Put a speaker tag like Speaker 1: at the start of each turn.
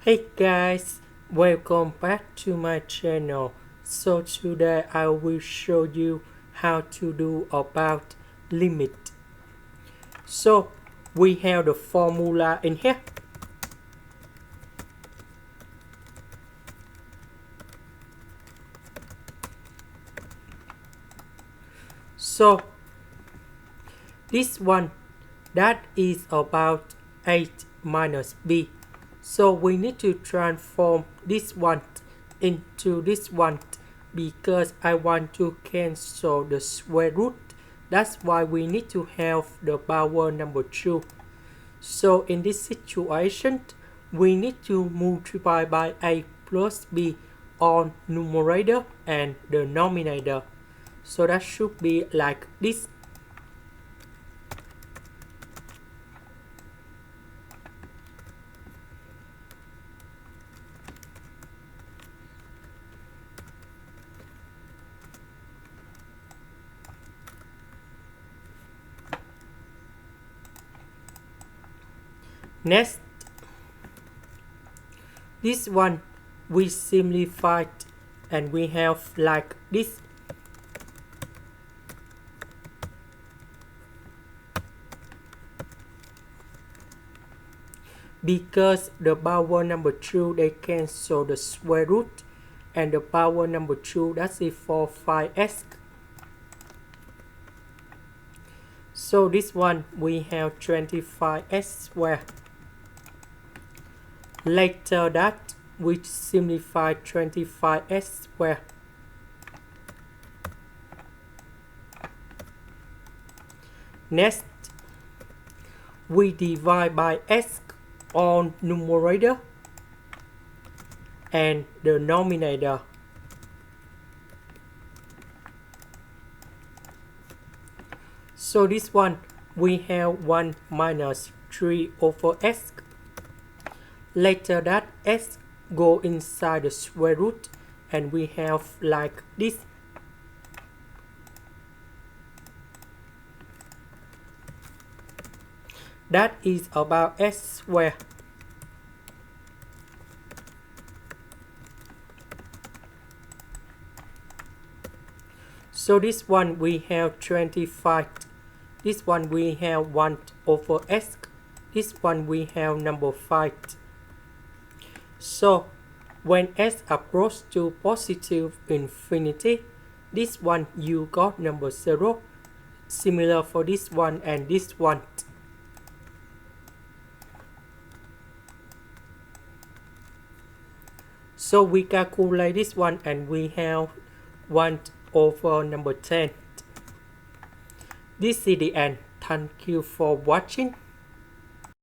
Speaker 1: Hey guys, welcome back to my channel. So today I will show you how to do about limit. So we have the formula in here. So this one, that is about 8 minus b. So we need to transform this one into this one because I want to cancel the square root. That's why we need to have the power number 2. So in this situation, we need to multiply by a plus b on numerator and the denominator. So that should be like this. Next, this one we simplified and we have like this. Because the power number 2 they cancel the square root and the power number 2 that's it for 5x. So this one we have 25x squared. Later that we simplify 25x squared. Next, we divide by x on numerator and the denominator. So this one we have 1 minus 3 over x. Later that x go inside the square root and we have like this. That is about x squared. So this one we have 25. This one we have 1 over x. This one we have number 5. So when x approaches to positive infinity, this one you got number 0. Similar for this one and this one. So we calculate this one and we have 1 over number 10. This is the end. Thank you for watching.